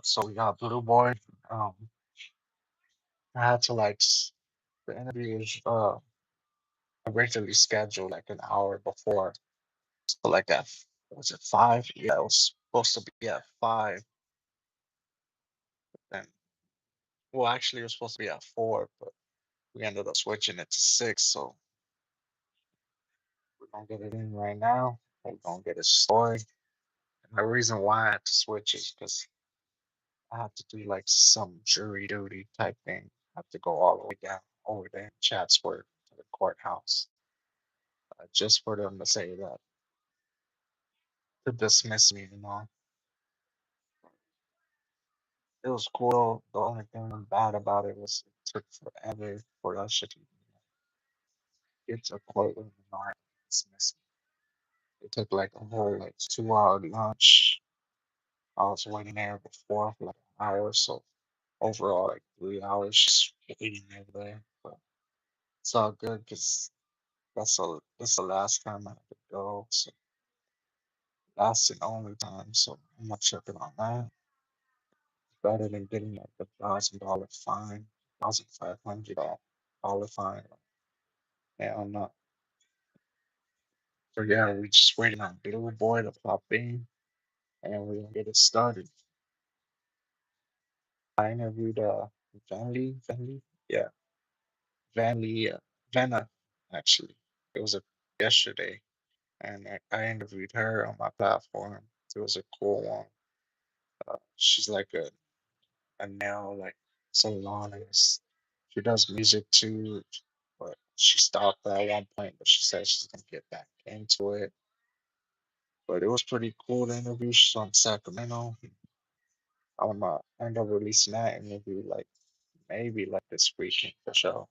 So we got Blueboy. Um, I had to the interview was originally scheduled like an hour before. So like at was it 5? Yeah, it was supposed to be at 5. Then well, actually, it was supposed to be at 4, but we ended up switching it to 6. So we're gonna get it in right now. We're gonna get it started. And the reason why I had to switch is because I have to do like some jury duty type thing. I have to go all the way down over there in Chatsworth to the courthouse just for them to say that to dismiss me. It was cool. The only thing bad about it was it took forever for us to get to a courtroom and not dismiss me. It took like a whole like 2 hour lunch. I was waiting there before for like an hour, so overall like 3 hours just waiting over there. But it's all good because that's the last time I have to go. So last and only time. So I'm not tripping on that. Better than getting like $1,000 fine, $1,500 fine. Yeah, I'm not. So yeah, we just waiting on Blueboy to pop in, and we're gonna get it started. I interviewed Vanley, yeah, Vanley, Vanna, actually. It was a yesterday, and I interviewed her on my platform. It was a cool one. She's like a nail like salonist. She does music too, but she stopped at one point, but she said she's gonna get back into it. But it was pretty cool to interview. She's from Sacramento. I'm gonna end up releasing that interview like maybe like this weekend for sure.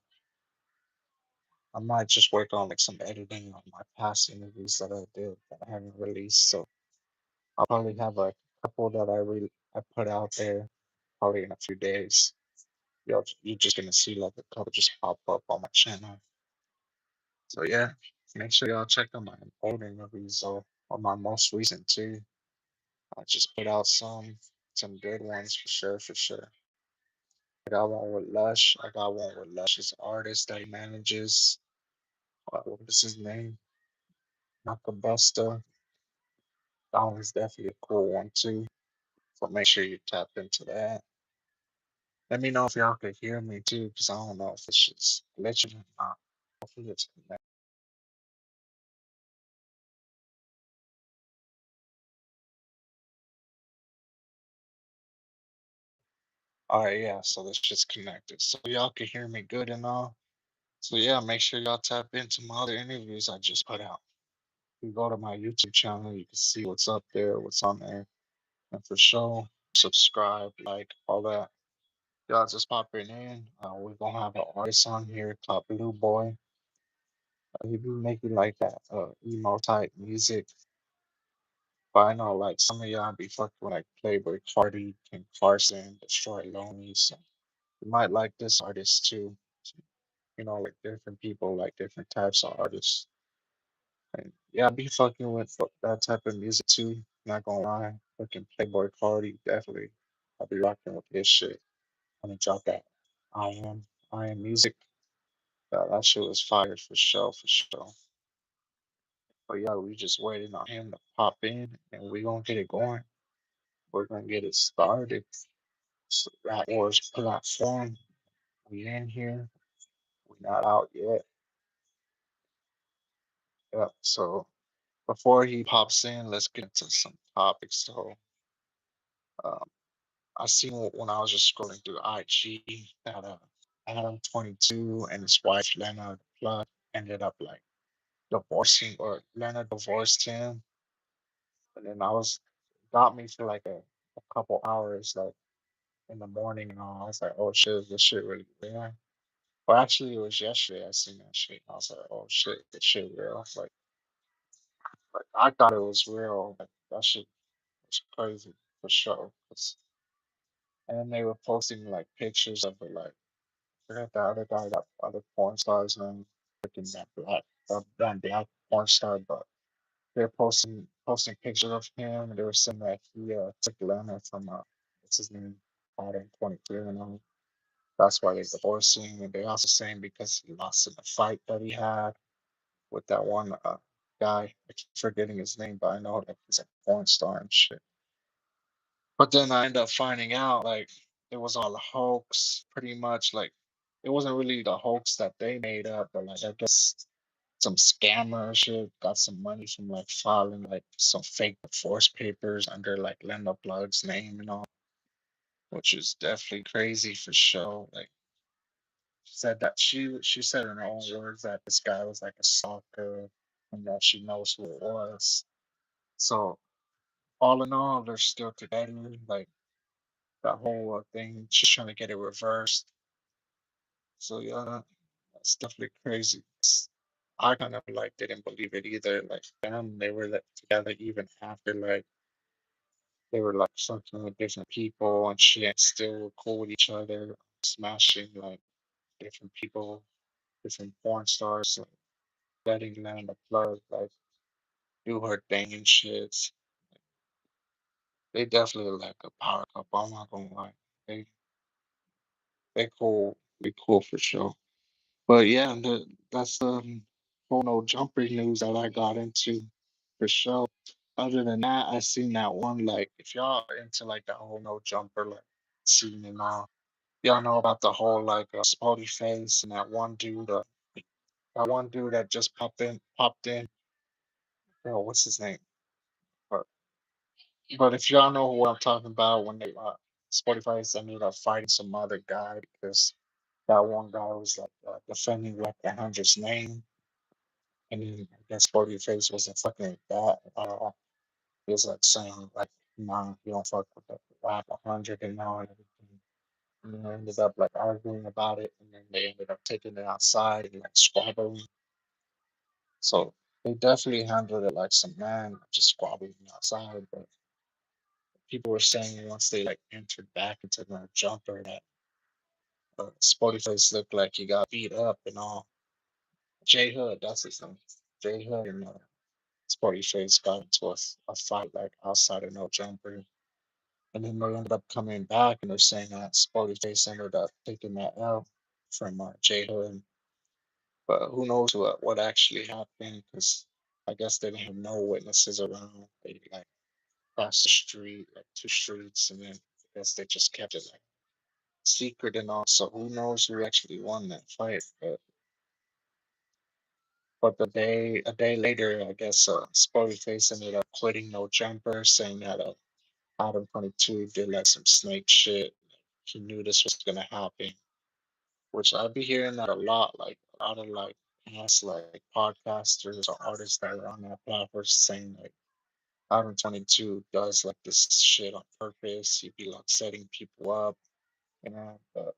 I might just work on like some editing on my past interviews that I did that I haven't released. So I'll probably have a couple that I put out there probably in a few days. You're just gonna see like a couple just pop up on my channel. So yeah, make sure y'all check out my old interviews or my most recent too. I just put out some good ones for sure, for sure. I got one with Lush. I got one with Lush's artist that he manages. What is his name? Nakabusta. That one's definitely a cool one too. So make sure you tap into that. Let me know if y'all could hear me too, because I don't know if it's just glitching or not. Hopefully it's connected. All right, yeah, so that's just connected. So y'all can hear me good and all. So yeah, make sure y'all tap into my other interviews I just put out. You go to my YouTube channel, you can see what's up there, what's on there. And for sure, subscribe, like, all that. Y'all just popping in. We're gonna have an artist on here called Blueboy. He be making like that emo type music. But I know like some of y'all be fucking with like Playboy Cardi, Kim Carson, Destroy Lonely. So you might like this artist too. So, like different people like different types of artists. And yeah, I be fucking with that type of music too. Not gonna lie. Fucking Playboy Cardi, definitely. I'll be rocking with this shit. I'm gonna drop that. I am. I am music. That shit was fire for sure, for sure. But yeah, we just waiting on him to pop in and we gonna get it going. We're gonna get it started. Rap Wars platform. We in here. We not out yet. Yep. So before he pops in, let's get into some topics. So um, I seen when I was just scrolling through IG that Adam 22 and his wife Lena Blood ended up like divorcing, or Lena divorced him. And then I was got me for like a couple hours like in the morning and all. I was like, oh shit, is this shit really real? Well, actually, it was yesterday I seen that shit. I was like, oh shit, this shit real. Like I thought it was real. Like that shit was crazy for sure. And then they were posting like pictures of it. Like I forgot the other guy, that other porn star's name, freaking that black porn star. But they're posting pictures of him. And they were saying that he took Lana from what's his name, Adam 23 and all. That's why they're divorcing, and they also saying because he lost in a fight that he had with that one guy. I keep forgetting his name, but I know that he's a porn star and shit. But then I end up finding out like it was all a hoax, pretty much. Like it wasn't really the hoax that they made up, but like I guess some scammer shit got some money from like filing like some fake divorce papers under like Linda Blood's name and all, which is definitely crazy for sure. Like said that she said in her own words that this guy was like a stalker and that she knows who it was. So all in all, they're still together. Like that whole thing, she's trying to get it reversed. So yeah, that's definitely crazy. I kind of like didn't believe it either. Like them, they were like together even after like they were like something with different people and shit, still cool with each other, smashing like different people, different porn stars, like letting them the plug, like do her thing and shit. They definitely like a power couple. I'm not gonna lie. They they cool. They cool for sure. But yeah, that's the whole no jumper news that I got into for sure. Other than that, I seen that one like if y'all are into like the whole no jumper like scene and all, y'all know about the whole like Spotty face and that one dude that just popped in. Oh, what's his name? But but if y'all know what I'm talking about, when they Spotty face ended up fighting some other guy because that one guy was like defending like the hundred's name. And then I guess Face wasn't fucking with that at all. He was like saying like, nah, you don't fuck with the rap 100 and all and everything. And then they ended up like arguing about it, and then they ended up taking it outside and like squabbling. So they definitely handled it like some man, just squabbling outside. But people were saying once they like entered back into the jumper that Face looked like he got beat up and all. J Hood, that's his name. J Hood and Sporty Face got into a fight like outside of no jumper. And then they ended up coming back and they're saying that Sporty Face ended up taking that L from J Hood. But who knows what actually happened because I guess they didn't have no witnesses around. They like crossed the street, like two streets, and then I guess they just kept it like secret and all. So who knows who actually won that fight? But a day later, I guess Sporty Face ended up quitting no jumper, saying that Adam 22 did like some snake shit. He knew this was gonna happen, which I'd be hearing that a lot. Like a lot of like past like podcasters or artists that are on that platform saying like Adam 22 does like this shit on purpose. He'd be like setting people up, you know. But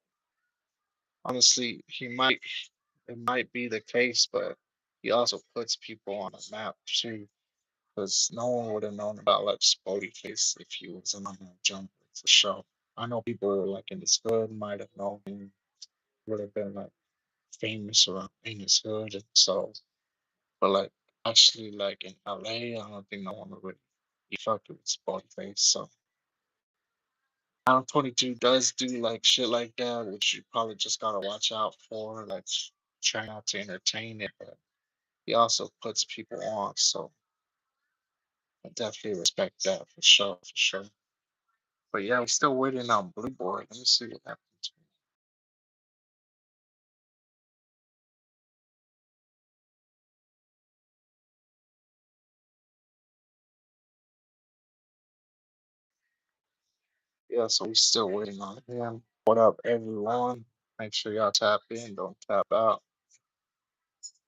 honestly, it might be the case, but he also puts people on a map too. Because no one would have known about like Spotty Face if he was on that jumper for sure. I know people like in this hood might have known him, would have been like famous around in his hood and so, but like actually like in LA, I don't think no one would really be fucking with Spotty Face. So Adam 22 does do like shit like that, which you probably just gotta watch out for, like try not to entertain it, but he also puts people on, so I definitely respect that for sure, for sure. But yeah, I'm still waiting on Blueboy. Let me see what happens. Yeah, so we still waiting on him. What up, everyone? Make sure y'all tap in, don't tap out.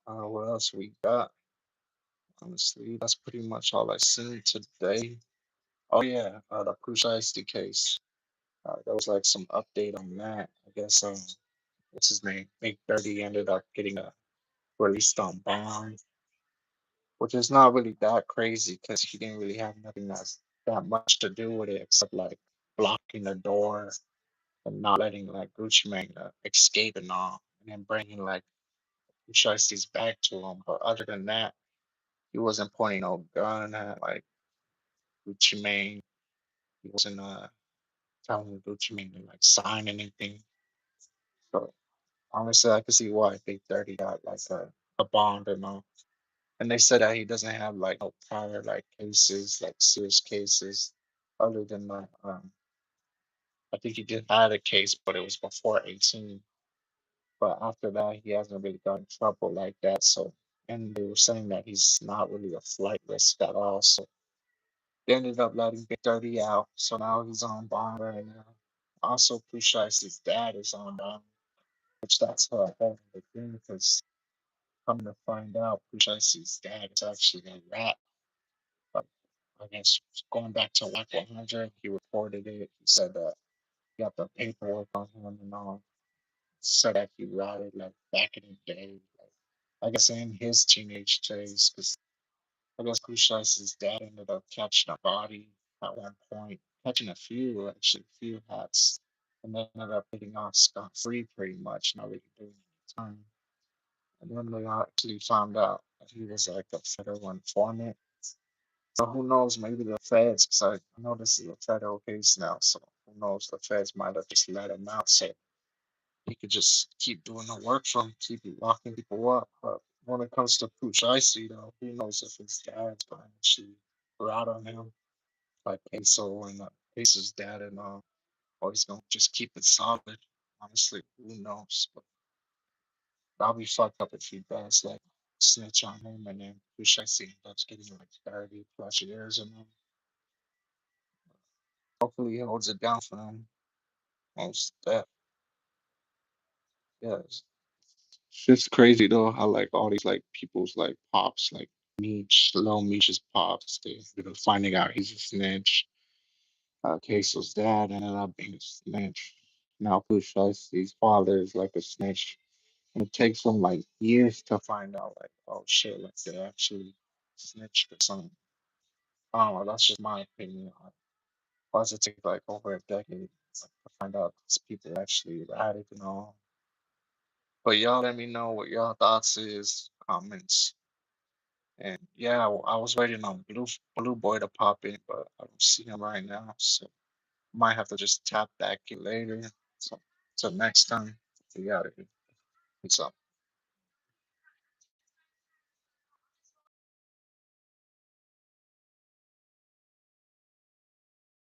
What else we got? Honestly, that's pretty much all I seen today. Oh yeah, the Pusha case. There was like some update on that. I guess what's his name? Big 30 ended up getting released on bond, which is not really that crazy because he didn't really have nothing that's that much to do with it except like blocking the door and not letting like Gucci Mane escape and all, and then bringing like Shiesty's back to him. But other than that, he wasn't pointing no gun at like Gucci Mane. He wasn't telling him Gucci Mane to like sign anything. So honestly, I can see why Big 30 got like a bond and all. And they said that he doesn't have like no prior like cases, like serious cases, other than I think he did had a case, but it was before 18. But after that, he hasn't really got in trouble like that. So, and they were saying that he's not really a flight risk at all. So they ended up letting Big 30 out. So now he's on bond right now. Also, Pusha's dad is on bond, which that's a whole other thing because coming to find out, Pusha's dad is actually a rat. But I guess going back to Whack 100, he reported it. He said that he got the paperwork on him and all. Said that he ratted like back in the day. Like, I guess in his teenage days, because I guess Kushai's dad ended up catching a body at one point, catching a few, actually, a few hats, and they ended up getting off scot free pretty much, not really doing any time. And then they actually found out that he was like a federal informant. So who knows? Maybe the feds, because I know this is a federal case now. So who knows? The feds might have just let him out, so he could just keep doing the work for him, keep locking people up. But when it comes to Pooch Icy, though, who knows if his dad's going to actually rat on him, like Peso and Peso's dad, and or he's going to just keep it solid. Honestly, who knows? But that'll be fucked up if he does, like, snitch on him, and then Pooch Icy ends up getting like 30 plus years, and then hopefully he holds it down for him. Most that, yeah. It's just crazy though how like all these like people's like pops like Meech, Lil Meech's pops, they ended up finding out he's a snitch. Queso's dad ended up being a snitch. Now Push Icy's father is like a snitch. And it takes them like years to find out like, oh shit, like they actually snitched or something. I don't know, that's just my opinion. Why does it take like over a decade like, to find out these people actually ratted and all? But y'all let me know what y'all thoughts is, comments. And yeah, I was waiting on Blue Boy to pop in, but I don't see him right now. So might have to just tap back in later. So till next time, we got it. Peace out.